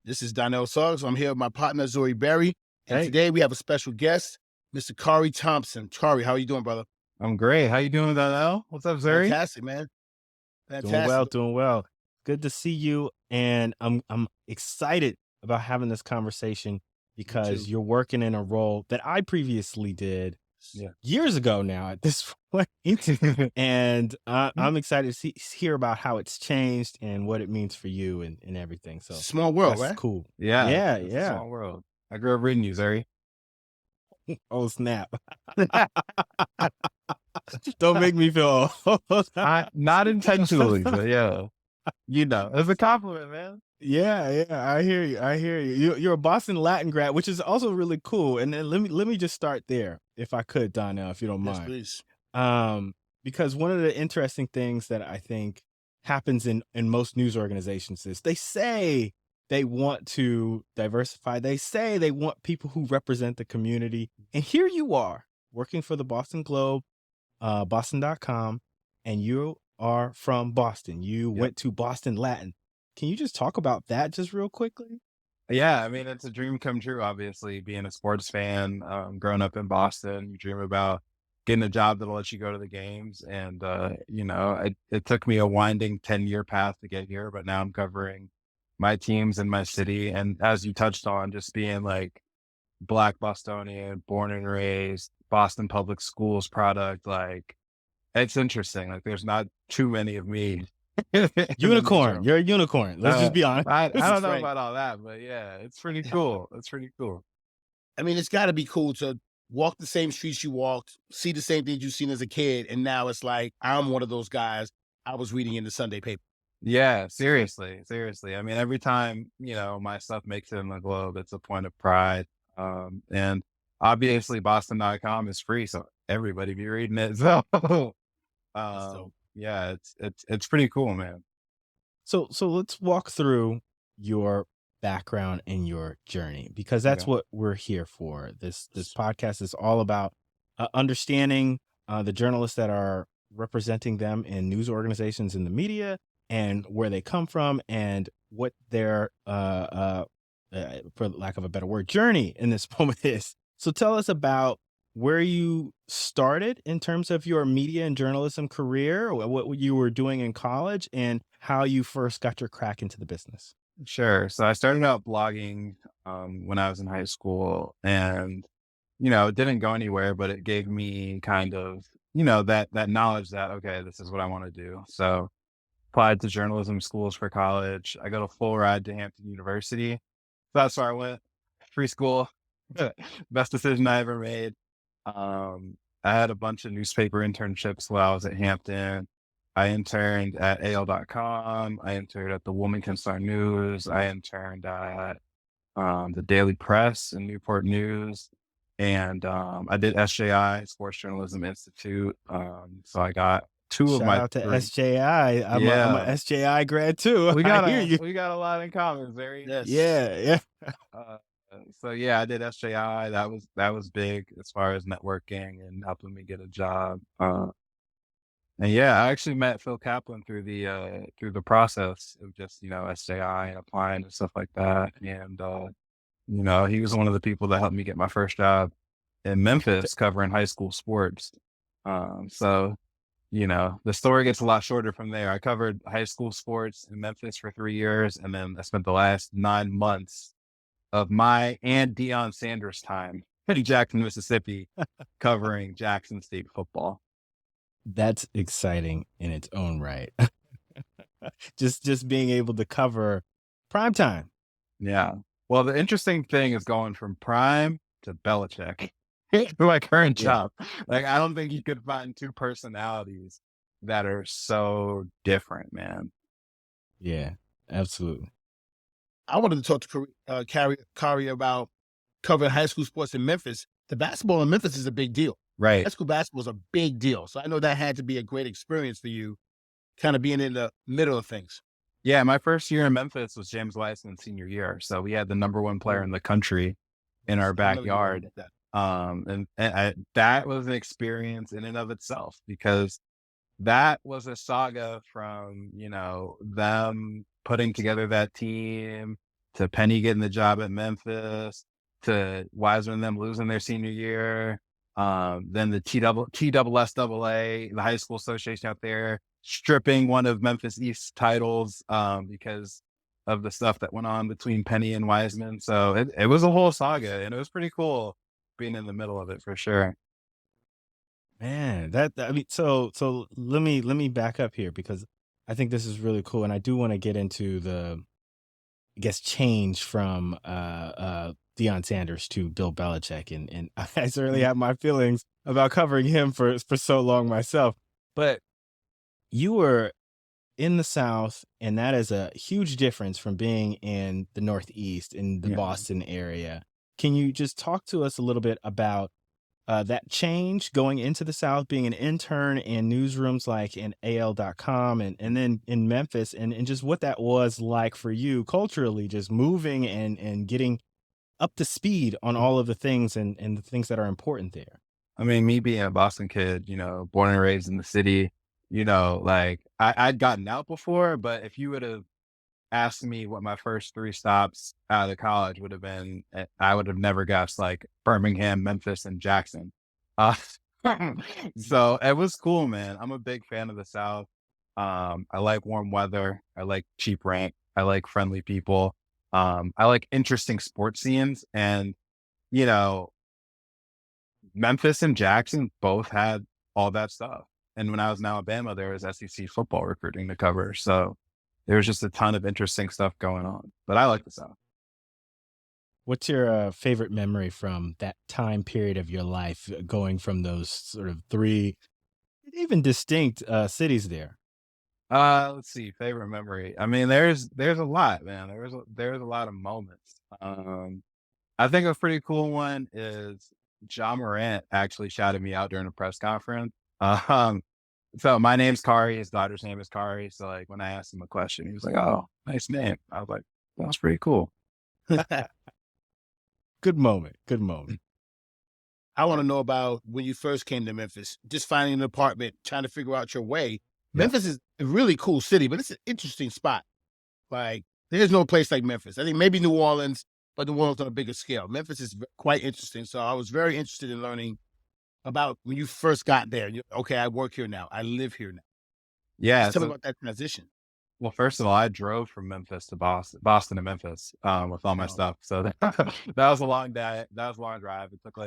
This is Donnell Suggs. I'm here with my partner, Zuri Berry. And Hey. today we have a special guest, Mr. Khari Thompson. Khari, how are you doing, brother? I'm great. How you doing, Donnell? What's up, Zuri? Fantastic, man. Doing well, Fantastic. doing well. Good to see you. And I'm excited about having this conversation because too. you're working in a role that I previously did Yeah. years ago now at this point. And I'm excited to hear about how it's changed and what it means for you and everything. So Small world, that's right? cool. Yeah, it's a Yeah. small world. I grew up reading you, Zuri. Oh, snap. Don't make me feel old. Not intentionally, but yeah, it's a compliment, man. Yeah, I hear you. You're a Boston Latin grad, which is also really cool. And then let me just start there, if I could, Donnell, if you don't Yes, mind. please. Because one of the interesting things that I think happens in most news organizations is they say they want to diversify. They say they want people who represent the community. And here you are working for the Boston Globe, Boston.com, and you are from Boston. You went to Boston Latin. Can you just talk about that just real quickly? Yeah, I mean, it's a dream come true, obviously, being a sports fan, growing up in Boston. You dream about getting a job that'll let you go to the games. And, it took me a winding 10-year path to get here, but now I'm covering my teams in my city. And as you touched on, just being like Black Bostonian, born and raised, Boston Public Schools product, like, it's interesting. Like, there's not too many of me. Unicorn. You're a unicorn. Let's just be honest. I don't know Frank. about all that, but yeah, it's pretty cool. It's pretty cool. I mean, it's got to be cool to walk the same streets you walked, see the same things you've seen as a kid. And now it's like, I'm one of those guys I was reading in the Sunday paper. Yeah, seriously. I mean, every time, my stuff makes it in the Globe, it's a point of pride. And obviously Boston.com is free, so everybody be reading it. So, yeah, it's pretty cool, man. So let's walk through your background and your journey, because that's what we're here for. This podcast is all about understanding the journalists that are representing them in news organizations in the media, and where they come from, and what their for lack of a better word, journey in this moment is. So tell us about where you started in terms of your media and journalism career, what you were doing in college, and how you first got your crack into the business. Sure. So I started out blogging when I was in high school, and it didn't go anywhere, but it gave me kind of that knowledge that, okay, this is what I want to do. So applied to journalism schools for college. I got a full ride to Hampton University. So that's where I went. Free school. Best decision I ever made. I had a bunch of newspaper internships while I was at Hampton. I interned at AL.com. I interned at the Wilmington Star News. I interned at the Daily Press and Newport News. And I did SJI, Sports Journalism Institute. So I got two of my Shout out to SJI. I'm a SJI grad too. We got a lot in common, Zuri. Yes. Yeah. So yeah, I did SJI. That was big as far as networking and helping me get a job. And yeah, I actually met Phil Kaplan through the process of just, SJI and applying and stuff like that. And he was one of the people that helped me get my first job in Memphis covering high school sports. So the story gets a lot shorter from there. I covered high school sports in Memphis for 3 years, and then I spent the last 9 months of my and Deion Sanders time in Jackson, Mississippi, covering Jackson State football. That's exciting in its own right. just being able to cover prime time. Yeah. Well, the interesting thing is going from prime to Belichick. My current job. Like, I don't think you could find two personalities that are so different, man. Yeah, absolutely. I wanted to talk to Khari about covering high school sports in Memphis. The basketball in Memphis is a big deal. Right. High school basketball is a big deal. So I know that had to be a great experience for you, kind of being in the middle of things. Yeah, my first year in Memphis was James Wiseman's senior year. So we had the number one player in the country in our backyard. And that was an experience in and of itself, because that was a saga from, them putting together that team to Penny getting the job at Memphis, to Wiseman and them losing their senior year. Then the TSSAA, the high school association out there, stripping one of Memphis East's titles because of the stuff that went on between Penny and Wiseman. So it was a whole saga, and it was pretty cool being in the middle of it for sure. Man, I mean, so let me back up here because I think this is really cool, and I do want to get into the, I guess, change from Deion Sanders to Bill Belichick, and I certainly have my feelings about covering him for so long myself. But you were in the South, and that is a huge difference from being in the Northeast, in the Boston area. Can you just talk to us a little bit about that change going into the South, being an intern in newsrooms like in AL.com and then in Memphis, and just what that was like for you culturally, just moving and getting up to speed on all of the things and the things that are important there? I mean, me being a Boston kid, born and raised in the city, like I'd gotten out before, but if you would have asked me what my first 3 stops out of college would have been, I would have never guessed like Birmingham, Memphis, and Jackson. Uh, so it was cool, man. I'm a big fan of the South. I like warm weather. I like cheap rent. I like friendly people. I like interesting sports scenes. And, Memphis and Jackson both had all that stuff. And when I was in Alabama, there was SEC football recruiting to cover. So there was just a ton of interesting stuff going on. But I like the South. What's your favorite memory from that time period of your life, going from those sort of 3 even distinct cities there? Let's see, favorite memory. I mean, there's a lot, man. There's a lot of moments. I think a pretty cool one is John Morant actually shouted me out during a press conference. So my name's Khari, his daughter's name is Khari. So like when I asked him a question, he was like, "Oh, nice name." I was like, "That's pretty cool." Good moment. Good moment. I want to know about when you first came to Memphis, just finding an apartment, trying to figure out your way. Memphis is a really cool city, but it's an interesting spot. Like, there's no place like Memphis. I think maybe New Orleans, but New Orleans on a bigger scale. Memphis is quite interesting. So I was very interested in learning about when you first got there. Okay, I work here now. I live here now. Yeah. Just tell me about that transition. Well, first of all, I drove from Memphis to Boston to Memphis with all my stuff. So that was a long day. That was a long drive. It took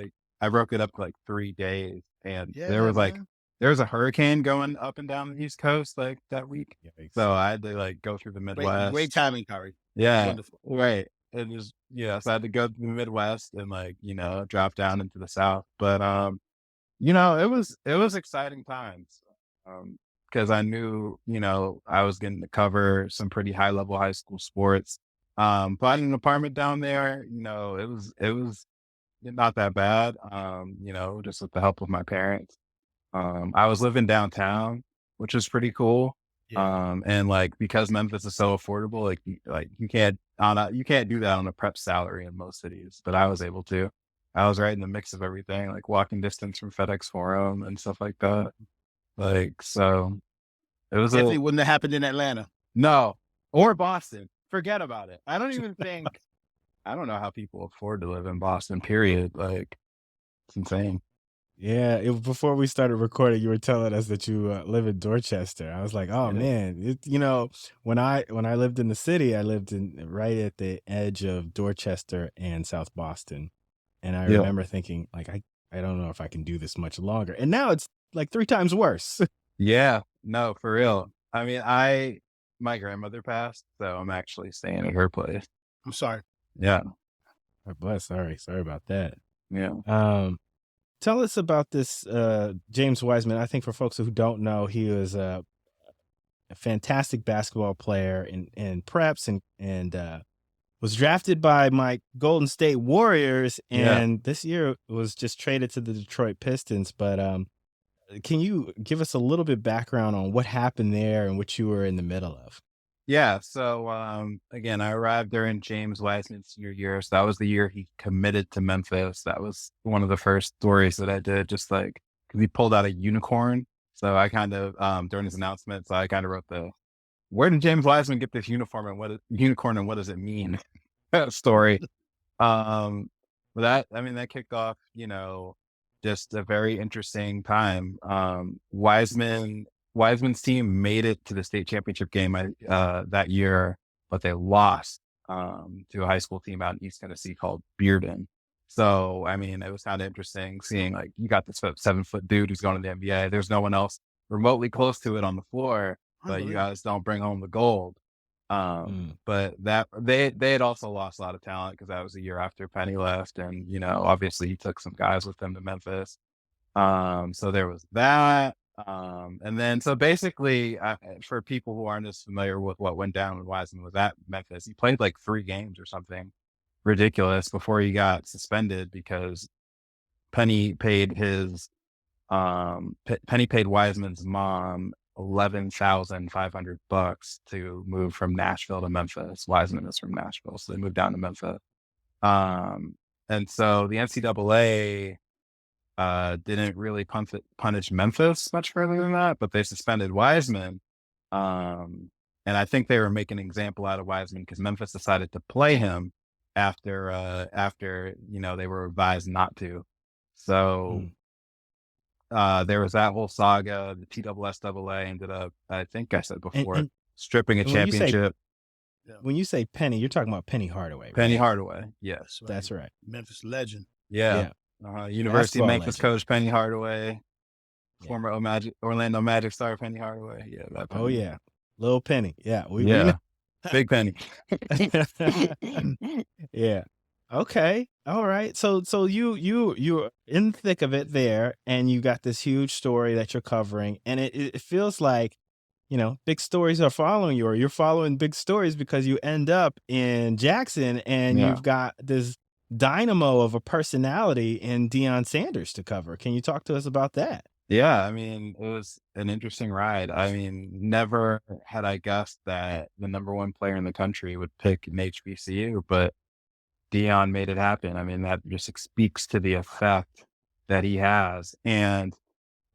I broke it up like 3 days, and there was a hurricane going up and down the East Coast like that week. Yikes. So I had to go through the Midwest. Great timing, Khari. Yeah, Wonderful. right. It was so I had to go to the Midwest and drop down into the South. But it was exciting times. Because I knew, I was getting to cover some pretty high level high school sports. Bought an apartment down there, it was not that bad. Just with the help of my parents. I was living downtown, which was pretty cool. Yeah. And because Memphis is so affordable, you can't do that on a prep salary in most cities, but I was able to. I was right in the mix of everything, like walking distance from FedEx Forum and stuff like that. So it was definitely wouldn't have happened in Atlanta. No, or Boston. Forget about it. I don't even think, I don't know how people afford to live in Boston, period. It's insane. Yeah, before we started recording, you were telling us that you live in Dorchester. I was like, "Oh man!" When I lived in the city, I lived right at the edge of Dorchester and South Boston, and I remember thinking, I don't know if I can do this much longer. And now it's like 3 times worse. Yeah, no, for real. I mean, my grandmother passed, so I'm actually staying at her place. I'm sorry. Yeah. God bless. Sorry about that. Yeah. Tell us about this James Wiseman. I think for folks who don't know, he was a fantastic basketball player in preps and was drafted by my Golden State Warriors, and this year was just traded to the Detroit Pistons. But can you give us a little bit background on what happened there and what you were in the middle of? Yeah. So again, I arrived during James Wiseman's senior year. So that was the year he committed to Memphis. That was one of the first stories that I did, just because he pulled out a unicorn. So I kind of during his announcement, so I kind of wrote where did James Wiseman get this unicorn and what does it mean? story. But that kicked off, just a very interesting time. Wiseman's team made it to the state championship game that year, but they lost to a high school team out in East Tennessee called Bearden. So, it was kind of interesting seeing, like, you got this 7-foot dude who's going to the NBA. There's no one else remotely close to it on the floor, but you guys don't bring home the gold. But that they had also lost a lot of talent because that was a year after Penny left, and obviously he took some guys with him to Memphis. So there was that. And then so basically, for people who aren't as familiar with what went down when Wiseman was at Memphis, he played like 3 games or something ridiculous before he got suspended because Penny paid Wiseman's mom $11,500 to move from Nashville to Memphis. Wiseman is from Nashville, so they moved down to Memphis. And so the NCAA didn't really punish Memphis much further than that, but they suspended Wiseman. And I think they were making an example out of Wiseman because Memphis decided to play him after they were advised not to. So there was that whole saga. The TSSAA ended up, I think I said before, stripping a championship. When you say Penny, you're talking about Penny Hardaway, right? Penny Hardaway, yes. That's right. Memphis legend. Yeah. University of Memphis coach Penny Hardaway, former Orlando Magic star Penny Hardaway. Yeah. That Penny. Oh, yeah. Little Penny. Yeah. Big Penny. Yeah. Okay. All right. So you're in the thick of it there, and you got this huge story that you're covering, and it feels like, big stories are following you, or you're following big stories because you end up in Jackson, and you've got this dynamo of a personality in Deion Sanders to cover. Can you talk to us about that? Yeah, it was an interesting ride. Never had I guessed that the number 1 player in the country would pick an HBCU, but Deion made it happen. That just speaks to the effect that he has. And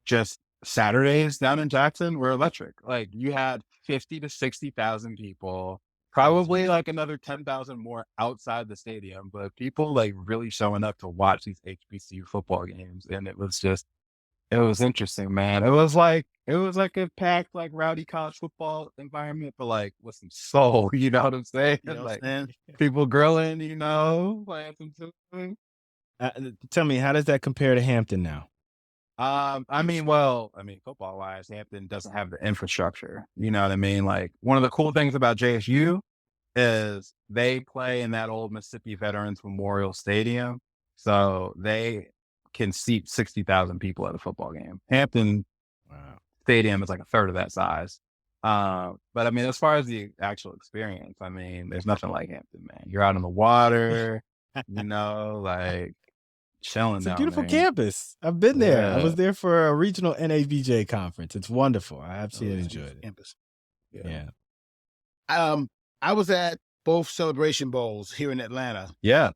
just Saturdays down in Jackson were electric. Like, you had 50 to 60,000 people, probably like another 10,000 more outside the stadium, but people like really showing up to watch these HBCU football games. And it was interesting, man. It was like a packed, like, rowdy college football environment, but like with some soul, you know what I'm saying? People grilling, playing some tunes. Tell me, how does that compare to Hampton now? Football wise, Hampton doesn't have the infrastructure. You know what I mean? Like, one of the cool things about JSU is they play in that old Mississippi Veterans Memorial Stadium. So they can seat 60,000 people at a football game. Hampton Stadium is like a third of that size. But as far as the actual experience, there's nothing like Hampton, man. You're out on the water, like chilling. It's a beautiful campus. I've been there. I was there for a regional NABJ conference. It's wonderful. I absolutely enjoyed it. Campus. Yeah. I was at both Celebration Bowls here in Atlanta. Yeah.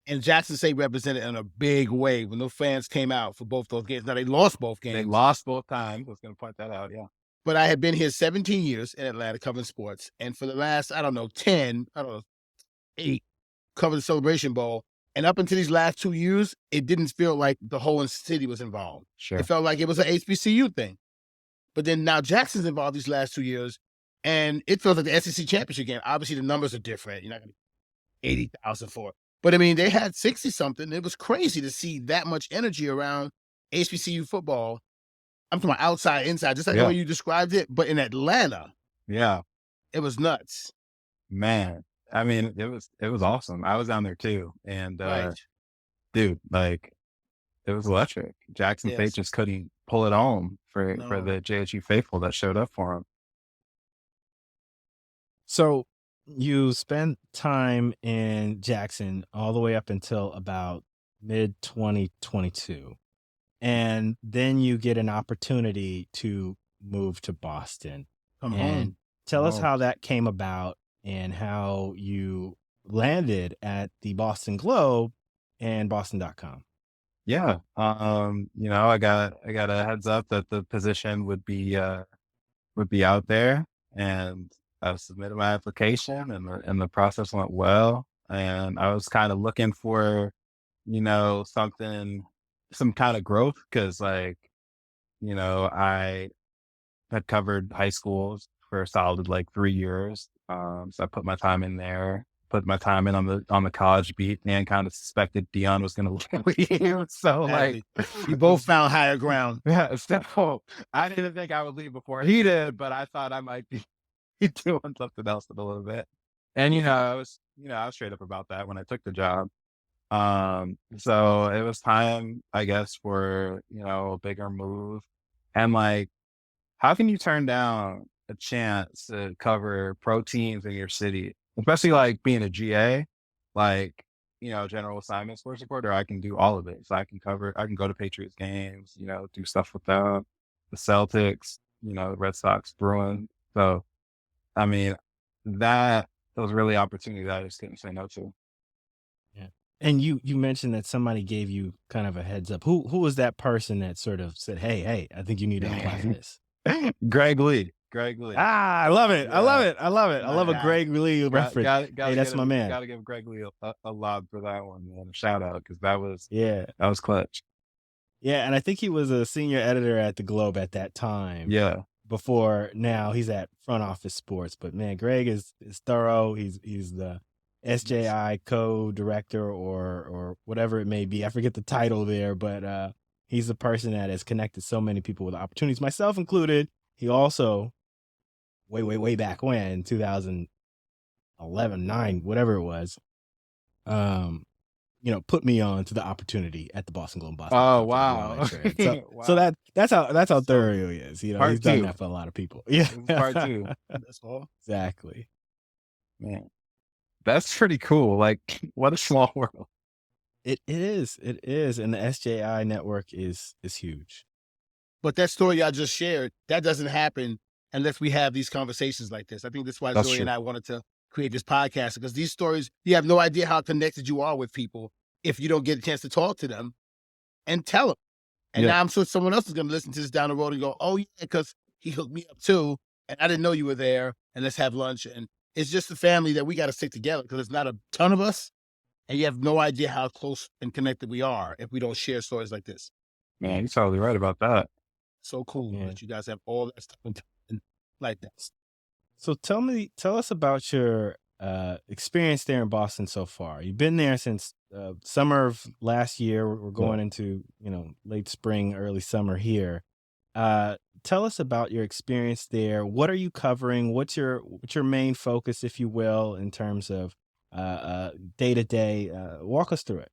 And Jackson State represented in a big way when those fans came out for both those games. Now, they lost both games. They lost both times. I was going to point that out, yeah. But I had been here 17 years in Atlanta covering sports. And for the last, 8, covered the Celebration Bowl. And up until these last 2 years, it didn't feel like the whole city was involved. Sure. It felt like it was an HBCU thing. But then now Jackson's involved these last 2 years, and it feels like the SEC championship game. Obviously, the numbers are different. You're not going to 80,000 for it. But they had 60-something. It was crazy to see that much energy around HBCU football. I'm talking about outside, inside, just like the way you described it. But in Atlanta, it was nuts. Man, it was awesome. I was down there too, and dude, like, it was electric. Jackson State just couldn't pull it home for the JSU faithful that showed up for him. So you spent time in Jackson all the way up until about mid-2022. And then you get an opportunity to move to Boston. Tell us how that came about and how you landed at the Boston Globe and Boston.com. Yeah. I got a heads up that the position would be out there, and I submitted my application, and the process went well. and I was kind of looking for, some kind of growth because, like, I had covered high schools for a solid like 3 years. So I put my time in there, put my time in on the college beat, and kind of suspected Deion was going to leave. So like, You both found higher ground. yeah. So I didn't think I would leave before he did, but I thought I might be doing something else in a little bit. And I was straight up about that when I took the job. So it was time, I guess, for a bigger move. And like, how can you turn down a chance to cover pro teams in your city, especially like being a GA, like, general assignment sports reporter? I can do all of it. So I can go to Patriots games, do stuff with them, the Celtics, the Red Sox, Bruins. So, I mean, that was really opportunity that I just couldn't say no to. Yeah. And you mentioned that somebody gave you kind of a heads up. Who was that person that sort of said, hey, I think you need to apply for this? Greg Lee. I love it. Yeah. I love it. I love a Greg Lee reference. Hey, that's my man. Got to give Greg Lee a lob for that one, man. A shout out, because that was clutch. Yeah, and I think he was a senior editor at the Globe at that time. Yeah. Before now, he's at Front Office Sports. But man, Greg is thorough. He's the SJI co-director or whatever it may be. I forget the title there, but he's the person that has connected so many people with opportunities, myself included. He also, way back when, 2011, 9, whatever it was, put me on to the opportunity at the Boston Globe. Oh, wow. So that's how thorough he is. He's done that for a lot of people. Yeah. Part 2. That's all. Exactly. Man, that's pretty cool. Like, what a small world. It is. And the SJI network is huge. But that story I just shared, that doesn't happen unless we have these conversations like this. I think that's why Zuri and I wanted to create this podcast, because these stories, you have no idea how connected you are with people if you don't get a chance to talk to them and tell them. And now I'm sure someone else is going to listen to this down the road and go, oh, yeah, because he hooked me up too, and I didn't know you were there, and let's have lunch. And it's just a family that we got to stick together, because there's not a ton of us, and you have no idea how close and connected we are if we don't share stories like this. Man, you're totally right about that. So cool that you guys have all that stuff and like that. So tell us about your experience there in Boston so far. You've been there since summer of last year. We're going into late spring, early summer here. Tell us about your experience there. What are you covering? What's your main focus, if you will, in terms of day to day? Walk us through it.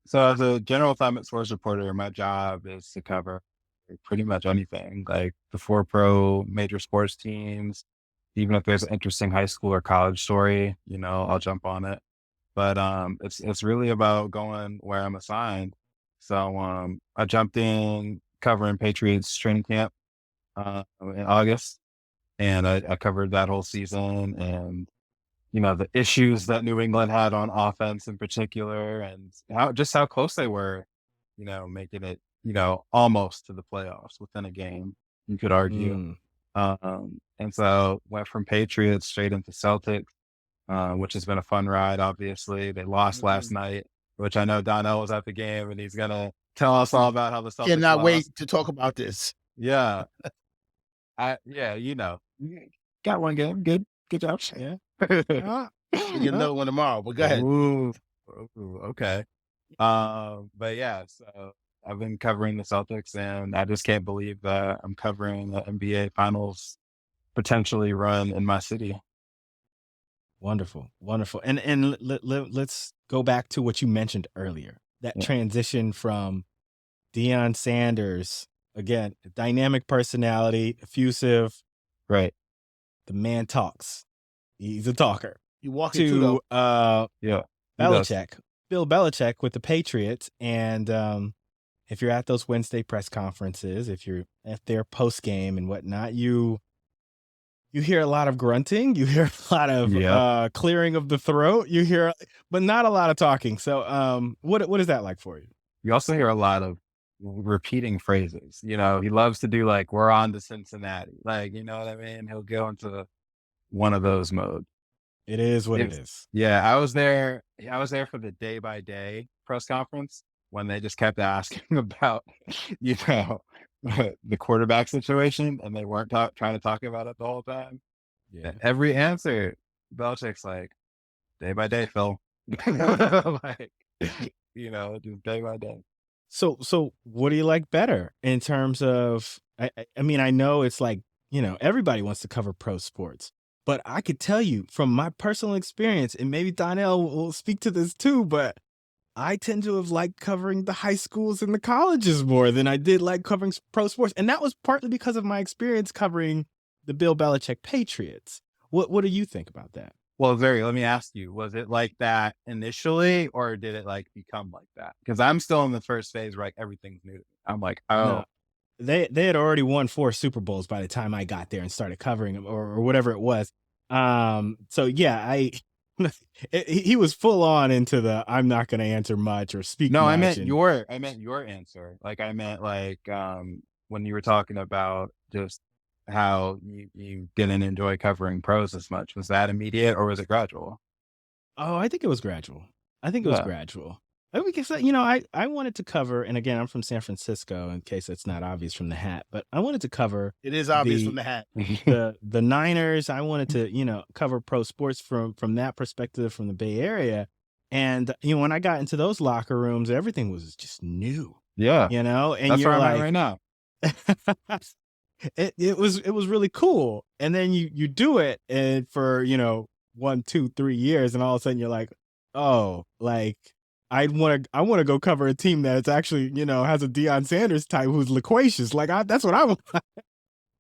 So as a general assignment sports reporter, my job is to cover pretty much anything, like the 4 pro major sports teams. Even if there's an interesting high school or college story, I'll jump on it. But it's really about going where I'm assigned. So I jumped in covering Patriots training camp in August, and I covered that whole season, and the issues that New England had on offense in particular, and how close they were, making it almost to the playoffs within a game, you could argue. And so went from Patriots straight into Celtics, which has been a fun ride. Obviously, they lost last night, which I know Donnell was at the game, and he's gonna tell us all about how the Celtics Cannot lost. wait to talk about this. Yeah, got one game. Good job. Yeah. You get another one tomorrow, but go ahead. Ooh, okay. But yeah, so I've been covering the Celtics, and I just can't believe that I'm covering the NBA Finals potentially run in my city. Wonderful. And let's go back to what you mentioned earlier. That transition from Deion Sanders, again, dynamic personality, effusive. Right. The man talks. He's a talker. You walk to Belichick. Bill Belichick with the Patriots. And if you're at those Wednesday press conferences, if you're at their post game and whatnot, you hear a lot of grunting, you hear a lot of clearing of the throat, but not a lot of talking. So what is that like for you? You also hear a lot of repeating phrases. He loves to do like, we're on to Cincinnati. Like, you know what I mean? He'll go into one of those modes. It is what it is. Yeah, I was there. I was there for the day by day press conference when they just kept asking about, you know, the quarterback situation, and they weren't trying to talk about it the whole time. Yeah. Every answer, Belichick's like, day by day, Phil. Like, just day by day. So what do you like better in terms of? I mean, I know it's like, everybody wants to cover pro sports, but I could tell you from my personal experience, and maybe Donnell will speak to this too, but I tend to have liked covering the high schools and the colleges more than I did like covering pro sports. And that was partly because of my experience covering the Bill Belichick Patriots. What do you think about that? Well, Zuri, let me ask you, was it like that initially, or did it like become like that? Because I'm still in the first phase where like everything's new to me. I'm like, oh, No, they had already won 4 Super Bowls by the time I got there and started covering them, or whatever it was. So yeah, he was full on into the I'm not going to answer much or speak no, much. I meant your answer. Like I meant like when you were talking about just how you didn't enjoy covering pros as much. Was that immediate or was it gradual? Oh, I think it was gradual. I think it was Yeah. gradual. Because I wanted to cover, and again, I'm from San Francisco, in case it's not obvious from the hat, but I wanted to cover It is obvious from the hat. the Niners. I wanted to, cover pro sports from that perspective, from the Bay Area. And when I got into those locker rooms, everything was just new. Yeah. And That's you're where I'm like, at right now. it was really cool. And then you do it and for 1, 2, 3 years, and all of a sudden you're like, oh, like I want to go cover a team that's actually has a Deion Sanders type who's loquacious. Like that's what I want.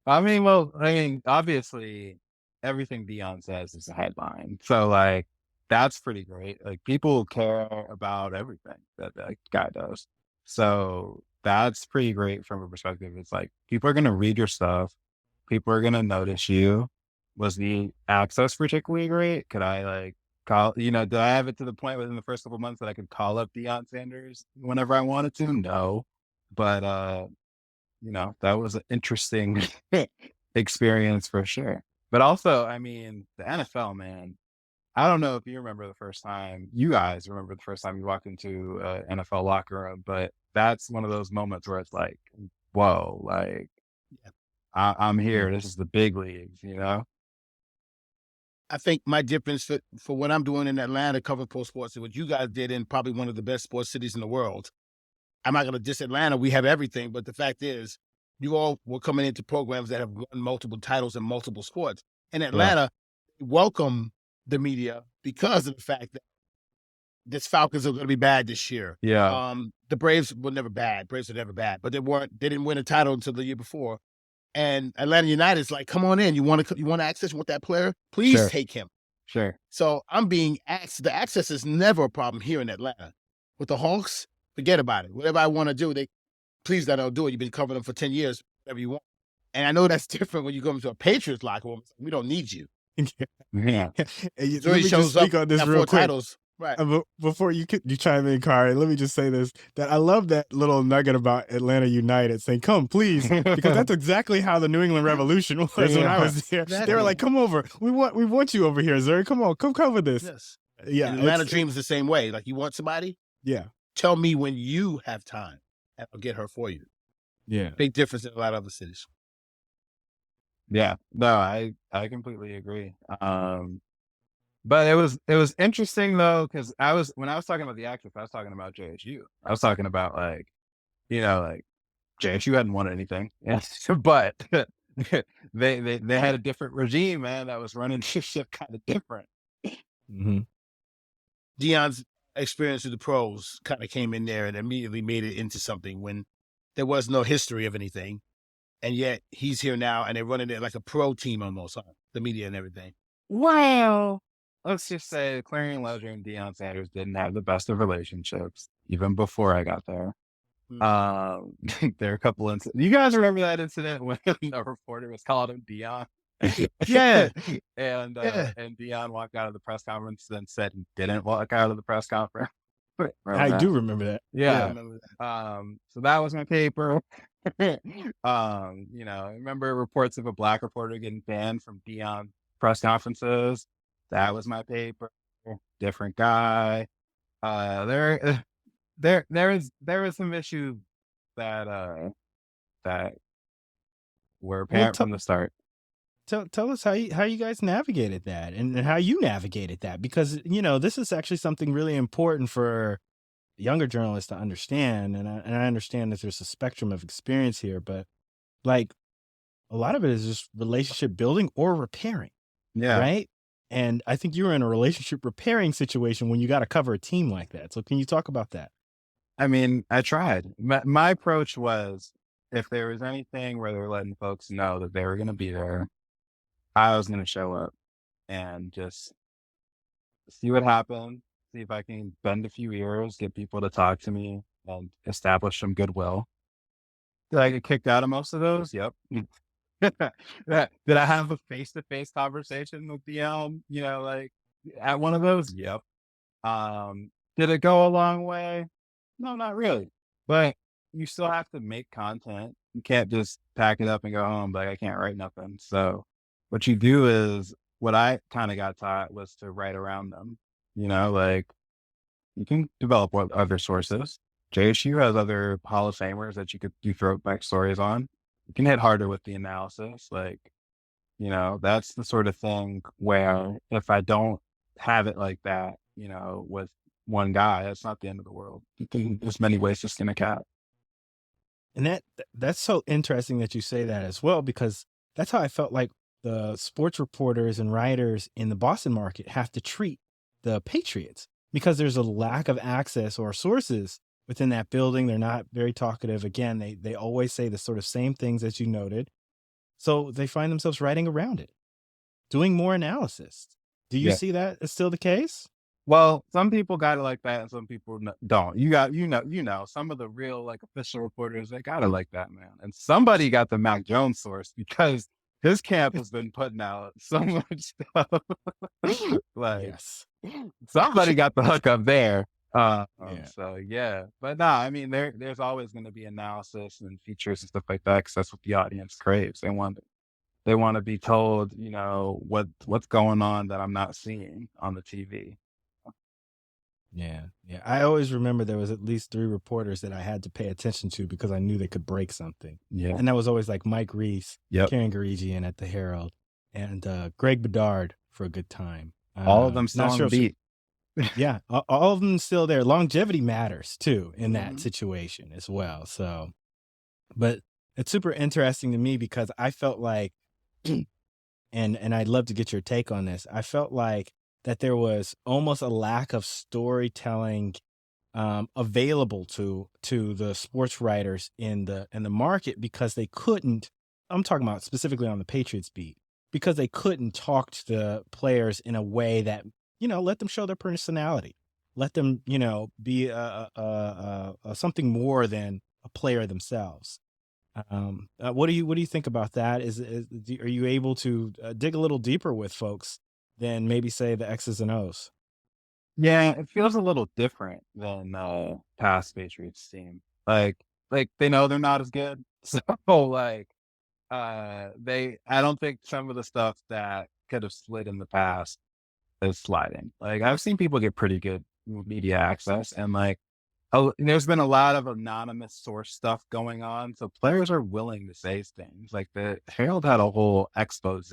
I mean, obviously everything Deion says is a headline. So like that's pretty great. Like people care about everything that guy does. So that's pretty great from a perspective. It's like people are gonna read your stuff, people are gonna notice you. Was the access particularly great? Could I like call do I have it to the point within the first couple of months that I could call up Deion Sanders whenever I wanted to? No. But that was an interesting experience for sure. But also, I mean, the NFL, man, I don't know if you guys remember the first time you walked into an NFL locker room, but that's one of those moments where it's like, whoa, like I'm here. This is the big leagues, I think my difference for what I'm doing in Atlanta covering pro sports is what you guys did in probably one of the best sports cities in the world. I'm not going to diss Atlanta. We have everything. But the fact is, you all were coming into programs that have won multiple titles in multiple sports. In Atlanta, welcome the media because of the fact that this Falcons are going to be bad this year. Yeah. The Braves were never bad. Braves were never bad, but they didn't win a title until the year before. And Atlanta United's like, come on in. You want access? You want that player? Please take him. Sure. So I'm being asked. The access is never a problem here in Atlanta. With the Hawks, forget about it. Whatever I want to do, please let them do it. You've been covering them for 10 years, whatever you want. And I know that's different when you go into a Patriots locker room. We don't need you. Yeah. Let me just speak on this real quick. Titles. Right. Before you chime in, Khari, let me just say this, that I love that little nugget about Atlanta United saying, come, please, because that's exactly how the New England Revolution was when I was there. Exactly. They were like, come over. We want you over here, Zuri. Come on, come cover this. Yes. Yeah. And Atlanta Dreams the same way. Like, you want somebody? Yeah. Tell me when you have time, and I'll get her for you. Yeah. Big difference in a lot of other cities. Yeah. No, I completely agree. But it was interesting though, because when I was talking about the access, I was talking about JSU. I was talking about like JSU hadn't won anything. Yes, but they had a different regime, man, that was running the ship kind of different. Mm-hmm. Deion's experience with the pros kind of came in there and immediately made it into something when there was no history of anything. And yet he's here now and they're running it like a pro team almost, huh? The media and everything. Wow. Let's just say Clarion Ledger and Deion Sanders didn't have the best of relationships even before I got there. There are a couple incidents. You guys remember that incident when a reporter was calling him Deion? Yeah. And Deion walked out of the press conference and said he didn't walk out of the press conference. I do remember that. Yeah. I remember that. So that was my paper. I remember reports of a black reporter getting banned from Deion press conferences. that was my paper, different guy. There was some issues that were Well, apparent from the start. tell us how you guys navigated that and how you navigated that, because this is actually something really important for younger journalists to understand, and I understand that there's a spectrum of experience here, but like a lot of it is just relationship building or repairing, Yeah. right? And I think you were in a relationship repairing situation when you got to cover a team like that. So can you talk about that? I mean, I tried. My approach was, if there was anything where they were letting folks know that they were going to be there, I was going to show up and just see what happened, see if I can bend a few ears, get people to talk to me, and establish some goodwill. Did I get kicked out of most of those? Yep. Did I have a face-to-face conversation with DM, like at one of those? Yep. Did it go a long way? No, not really. But you still have to make content. You can't just pack it up and go home, like I can't write nothing. So what you do is, what I kind of got taught was to write around them. Like, you can develop other sources. JSU has other Hall of Famers that you could do throwback stories on. You can hit harder with the analysis. Like, that's the sort of thing where if I don't have it like that, with one guy, that's not the end of the world. There's many ways to skin a cat. And that's so interesting that you say that as well, because that's how I felt like the sports reporters and writers in the Boston market have to treat the Patriots, because there's a lack of access or sources within that building. They're not very talkative. Again, they always say the sort of same things as you noted. So they find themselves writing around it, doing more analysis. Do you see that as still the case? Well, some people got it like that, and some people don't. You got, some of the real like official reporters, they got it like that, man. And somebody got the Mac Jones source, because his camp has been putting out so much stuff. Like, Yes. somebody got the hook up there. Yeah. So yeah, but no, I mean, there's always going to be analysis and features and stuff like that, because that's what the audience craves. They want to be told, what's going on that I'm not seeing on the TV. Yeah. I always remember there was at least 3 reporters that I had to pay attention to because I knew they could break something. Yeah. And that was always like Mike Reese, Karen Garigian at the Herald, and Greg Bedard for a good time. All of them still on the beat. Yeah, all of them still there. Longevity matters too in that situation as well. So, but it's super interesting to me because I felt like, and I'd love to get your take on this. I felt like that there was almost a lack of storytelling available to the sports writers in the market, because they couldn't. I'm talking about specifically on the Patriots beat, because they couldn't talk to the players in a way that, let them show their personality, let them, be something more than a player themselves. What do you think about that? Are you able to dig a little deeper with folks than maybe say the X's and O's? Yeah, it feels a little different than past Patriots team. Like they know they're not as good, so like I don't think some of the stuff that could have slid in the past is sliding. Like, I've seen people get pretty good media access, and like there's been a lot of anonymous source stuff going on, so players are willing to say things. Like, the Herald had a whole expose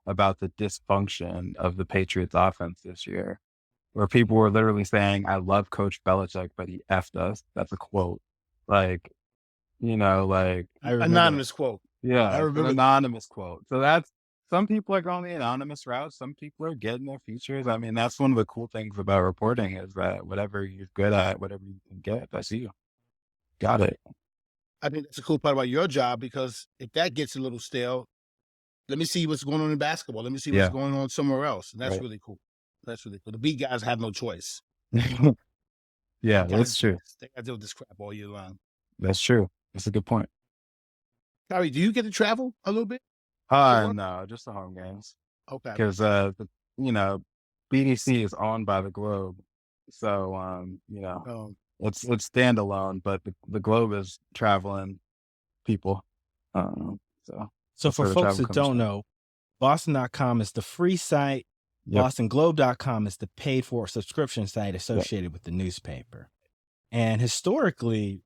about the dysfunction of the Patriots offense this year, where people were literally saying, "I love Coach Belichick, but he effed us." That's a quote. Like, like anonymous quote. Yeah, I remember an anonymous quote. So that's, some people are going the anonymous route. Some people are getting their features. I mean, that's one of the cool things about reporting, is that whatever you're good at, whatever you can get, that's you. Got it. I think that's a cool part about your job, because if that gets a little stale, let me see what's going on in basketball. Let me see what's going on somewhere else. And that's really cool. That's really cool. The beat guys have no choice. Yeah, that's true. They got to deal with this crap all year long. That's true. That's a good point. Khari, do you get to travel a little bit? No, just the home games. Okay. Because BDC is owned by the Globe, so it's standalone, but the Globe is traveling people. So for folks that don't know, Boston.com is the free site Yep. BostonGlobe.com is the paid-for subscription site associated with the newspaper. And historically,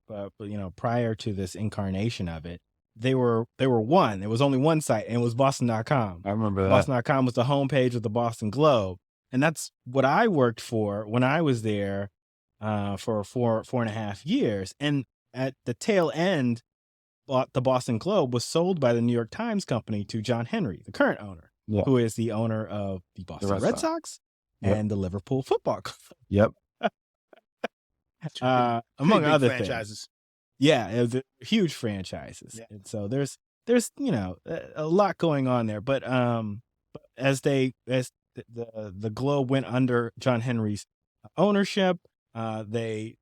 prior to this incarnation of it, they were one. There was only one site, and it was Boston.com. I remember that. Boston.com was the homepage of the Boston Globe. And that's what I worked for when I was there for 4.5 years. And at the tail end, the Boston Globe was sold by the New York Times Company to John Henry, the current owner, who is the owner of the Boston Red Sox and the Liverpool Football Club. Yep. Among other franchises. things. Yeah, it was huge franchises. Yeah. And so there's a lot going on there. But as the Globe went under John Henry's ownership, they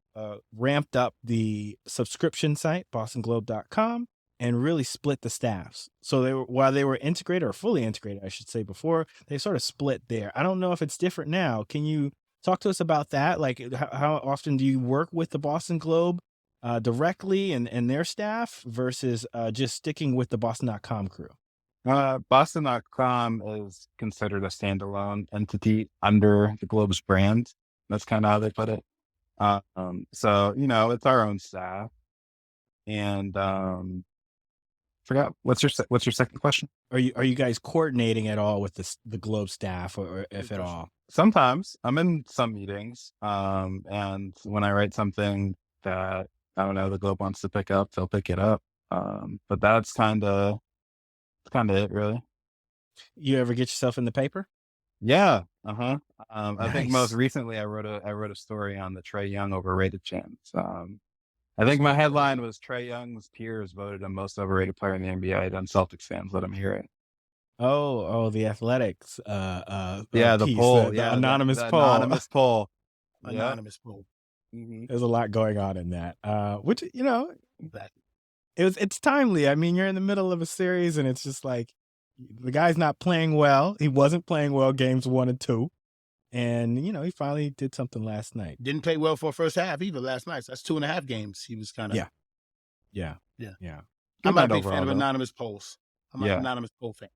ramped up the subscription site, BostonGlobe.com, and really split the staffs. So while they were integrated, or fully integrated, I should say, before, they sort of split there. I don't know if it's different now. Can you talk to us about that? Like, how often do you work with the Boston Globe directly and their staff versus just sticking with the Boston.com crew? Boston.com is considered a standalone entity under the Globe's brand. That's kind of how they put it. So, it's our own staff. And forgot, what's your second question? Are you guys coordinating at all with the Globe staff, or if at all? Sometimes I'm in some meetings. And when I write something that, I don't know, the Globe wants to pick up, they'll pick it up. But that's kind of it, really. You ever get yourself in the paper? Yeah. I Nice. think most recently I wrote a story on the Trae Young overrated chance. I think my headline was Trae Young's peers voted a most overrated player in the NBA. And Celtics fans, let them hear it. Oh, the Athletics. The piece, poll. the anonymous poll. Anonymous poll. Anonymous poll. There's a lot going on in that, which it's timely. I mean, you're in the middle of a series, and it's just like the guy's not playing well. He wasn't playing well games 1 and 2, and he finally did something last night. Didn't play well for first half either last night. So that's 2.5 games. He was kind of yeah. I'm not a big fan of anonymous polls. I'm not an anonymous poll fan.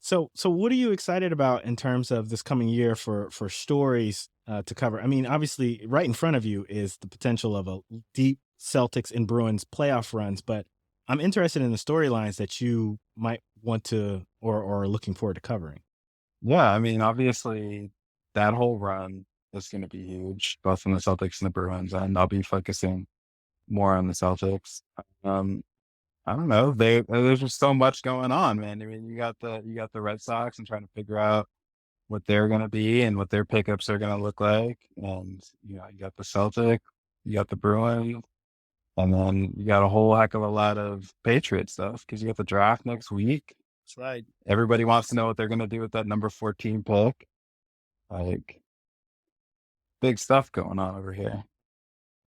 So what are you excited about in terms of this coming year for stories to cover? I mean, obviously, right in front of you is the potential of a deep Celtics and Bruins playoff runs, but I'm interested in the storylines that you might want to or are looking forward to covering. Yeah, I mean, obviously, that whole run is going to be huge, both in the Celtics and the Bruins, and I'll be focusing more on the Celtics. I don't know. There's just so much going on, man. I mean, you got the Red Sox and trying to figure out what they're going to be and what their pickups are going to look like. And, you got the Celtics, you got the Bruins, and then you got a whole heck of a lot of Patriot stuff because you got the draft next week. That's right. Everybody wants to know what they're going to do with that number 14 pick. Like, big stuff going on over here.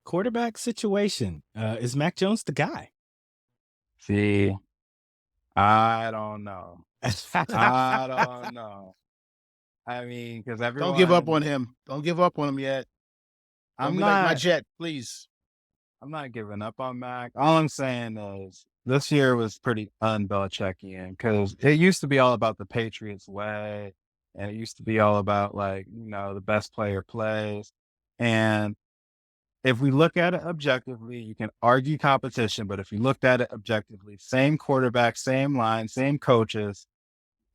Quarterback situation. Is Mac Jones the guy? See, I don't know. I don't know. I mean, because everyone... Don't give up on him. Don't give up on him yet. I'm not not... like my jet, please. I'm not giving up on Mac. All I'm saying is this year was pretty un-Belichickian because it used to be all about the Patriots way, and it used to be all about, like, the best player plays. And if we look at it objectively, you can argue competition, but if you looked at it objectively, same quarterback, same line, same coaches,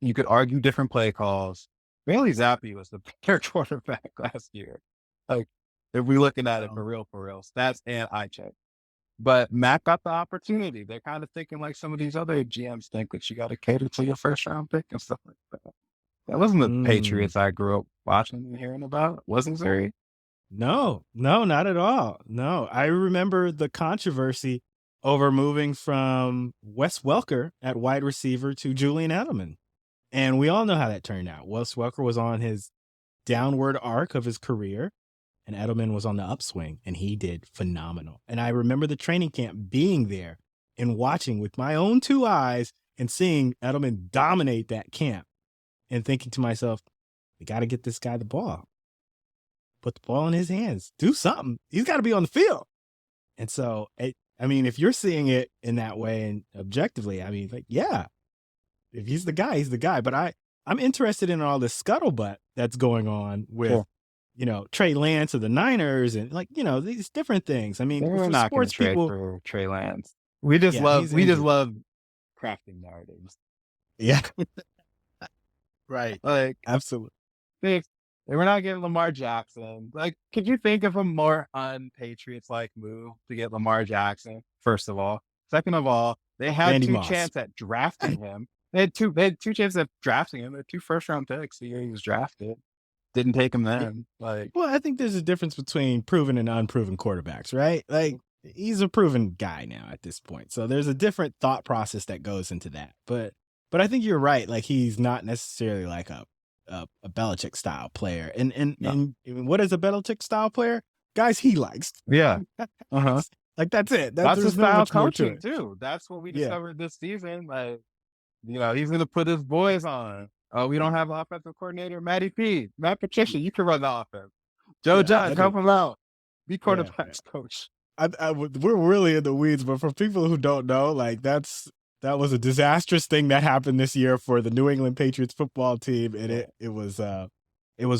you could argue different play calls. Bailey Zappi was the better quarterback last year. Like, if we're looking at it for real, stats and eye check. But Mac got the opportunity. They're kind of thinking like some of these other GMs think that you got to cater to your first round pick and stuff like that. That wasn't the Patriots I grew up watching and hearing about. Wasn't Zuri? No, not at all. No, I remember the controversy over moving from Wes Welker at wide receiver to Julian Edelman. And we all know how that turned out. Wes Welker was on his downward arc of his career, and Edelman was on the upswing, and he did phenomenal. And I remember the training camp being there and watching with my own 2 eyes and seeing Edelman dominate that camp and thinking to myself, we got to get this guy the ball. Put the ball in his hands. Do something. He's got to be on the field. And so, I mean, if you're seeing it in that way and objectively, I mean, like, yeah, if he's the guy, he's the guy. But I'm interested in all this scuttlebutt that's going on with, Sure. Trey Lance of the Niners and these different things. I mean, They're for not going to sports trade people, for Trey Lance. We just yeah, he's injured. love crafting narratives. Yeah, Right. Like, absolutely. they were not getting Lamar Jackson. Like, could you think of a more un-Patriots-like move to get Lamar Jackson? First of all, second of all, they had Randy two Moss. chances at drafting him. They had two chances at drafting him. They had 2 first-round picks the year he was drafted. Didn't take him then. Like, Well, I think there's a difference between proven and unproven quarterbacks, right? Like he's a proven guy now at this point. So there's a different thought process that goes into that. But I think you're right. Like he's not necessarily like a Belichick style player. And what is a Belichick style player? Guys he likes. yeah. Uh-huh. Like that's it. That's there's his no style much more to coaching it. too. That's what we Yeah. discovered this season. Like, he's going to put his boys on. Oh, we don't have an offensive coordinator, Matty P. Matt Patricia, you can run the offense. Joe Judge, help him out. Be quarterbacks coach. We're really in the weeds, but for people who don't know, like that was a disastrous thing that happened this year for the New England Patriots football team, and it was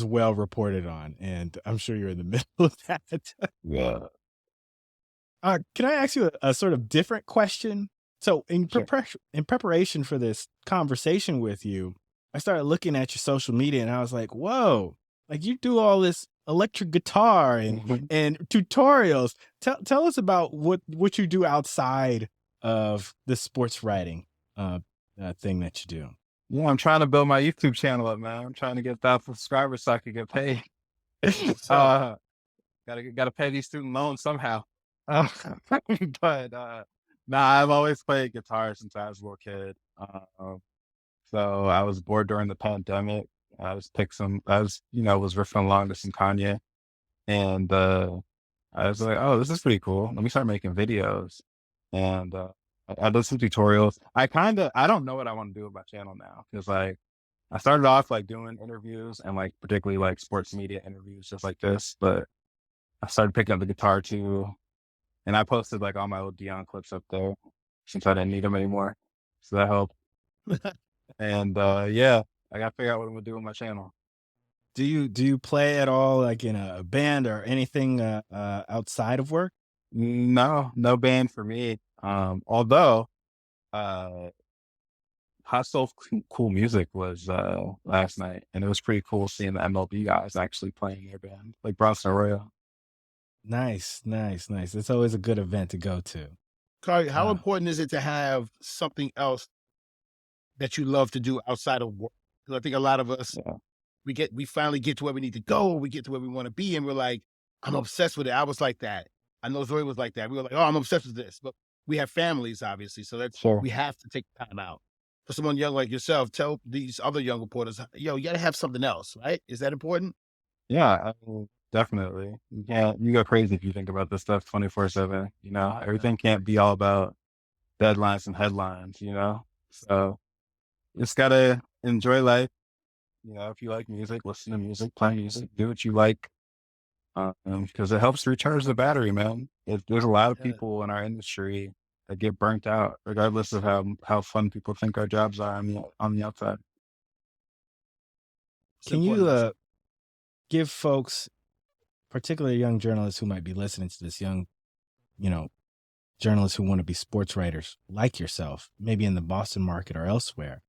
well reported on, and I'm sure you're in the middle of that. Yeah. Can I ask you a sort of different question? So in preparation for this conversation with you, I started looking at your social media and I was like, whoa, like you do all this electric guitar and tutorials. Tell us about what you do outside of the sports writing thing that you do. Yeah, I'm trying to build my YouTube channel up, man. I'm trying to get 1,000 subscribers so I can get paid. Gotta pay these student loans somehow. But I've always played guitar since I was a little kid. So I was bored during the pandemic. I was riffing along to some Kanye, and I was like, oh, this is pretty cool. Let me start making videos. And I did some tutorials. I don't know what I want to do with my channel now, because like I started off like doing interviews and like particularly like sports media interviews just like this, but I started picking up the guitar too, and I posted like all my old Deion clips up there since I didn't need them anymore, so that helped. And yeah, I got to figure out what I'm gonna do with my channel. Do you play at all, like in a band or anything outside of work? No band for me. Although Hot Stove Cool Music was last night, and it was pretty cool seeing the MLB guys actually playing their band, like Bronson Arroyo. Nice. It's always a good event to go to. Khari, how important is it to have something else that you love to do outside of work? Because I think a lot of us, we finally get to where we need to go, we get to where we want to be, and we're like, I'm obsessed with it. I was like that. I know Zuri was like that. We were like, oh, I'm obsessed with this. But we have families, obviously, so we have to take time out. For someone young like yourself, tell these other young reporters, you got to have something else, right? Is that important? Yeah, I mean, definitely. You go crazy if you think about this stuff 24/7. Everything can't be all about deadlines and headlines. So you just gotta enjoy life. If you like music, listen to music, play music, do what you like, because it helps recharge the battery, man. There's a lot of people in our industry that get burnt out, regardless of how fun people think our jobs are on the outside. Can you give folks, particularly young journalists who might be listening to this, young, journalists who want to be sports writers like yourself, maybe in the Boston market or elsewhere,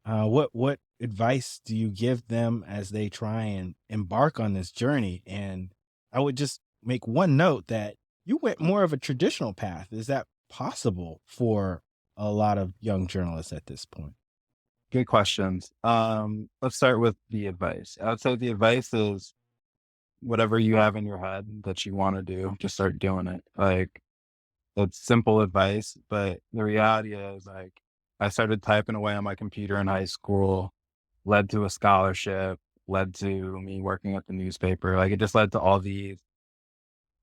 what advice do you give them as they try and embark on this journey? And I would just make one note that you went more of a traditional path. Is that possible for a lot of young journalists at this point? Good questions. Let's start with the advice. I would say the advice is whatever you have in your head that you want to do, just start doing it. Like, it's simple advice, but the reality is, like, I started typing away on my computer in high school, led to a scholarship, led to me working at the newspaper. Like, it just led to all these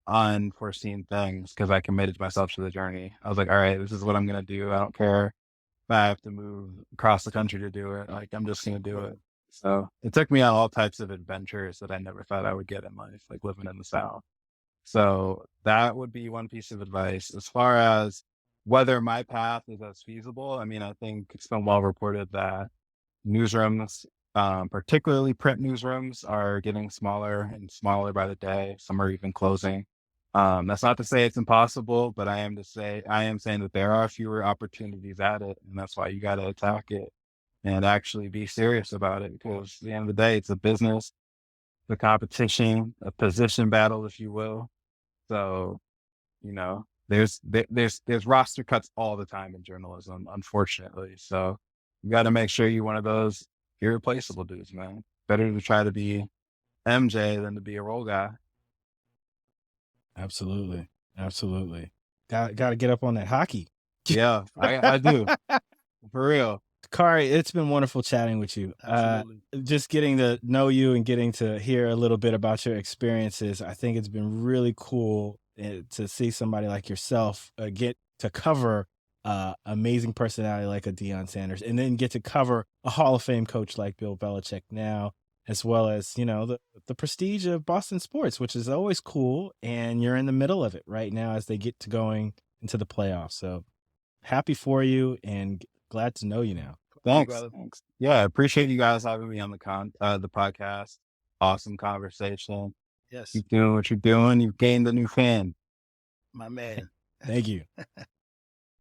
unforeseen things because I committed myself to the journey. I was like, all right, this is what I'm going to do. I don't care if I have to move across the country to do it. Like, I'm just going to do it. So it took me on all types of adventures that I never thought I would get in life, like living in the South. So that would be one piece of advice. As far as whether my path is as feasible, I mean, I think it's been well reported that newsrooms Particularly print newsrooms are getting smaller and smaller by the day. Some are even closing. That's not to say it's impossible, but I am saying that there are fewer opportunities at it, and that's why you got to attack it and actually be serious about it. Because at the end of the day, it's a business, the competition, a position battle, if you will. So, there's roster cuts all the time in journalism, unfortunately. So you got to make sure you're one of those irreplaceable dudes, man. Better to try to be MJ than to be a role guy. Absolutely. Got to get up on that hockey. Yeah, I do. For real. Khari, it's been wonderful chatting with you. Absolutely. Just getting to know you and getting to hear a little bit about your experiences. I think it's been really cool to see somebody like yourself get to cover amazing personality like a Deion Sanders, and then get to cover a Hall of Fame coach like Bill Belichick now, as well as, the prestige of Boston sports, which is always cool. And you're in the middle of it right now as they get to going into the playoffs. So happy for you and glad to know you now. Thanks. Yeah, I appreciate you guys having me on the podcast. Awesome conversation. Yes. Keep doing what you're doing. You've gained a new fan. My man. Thank you.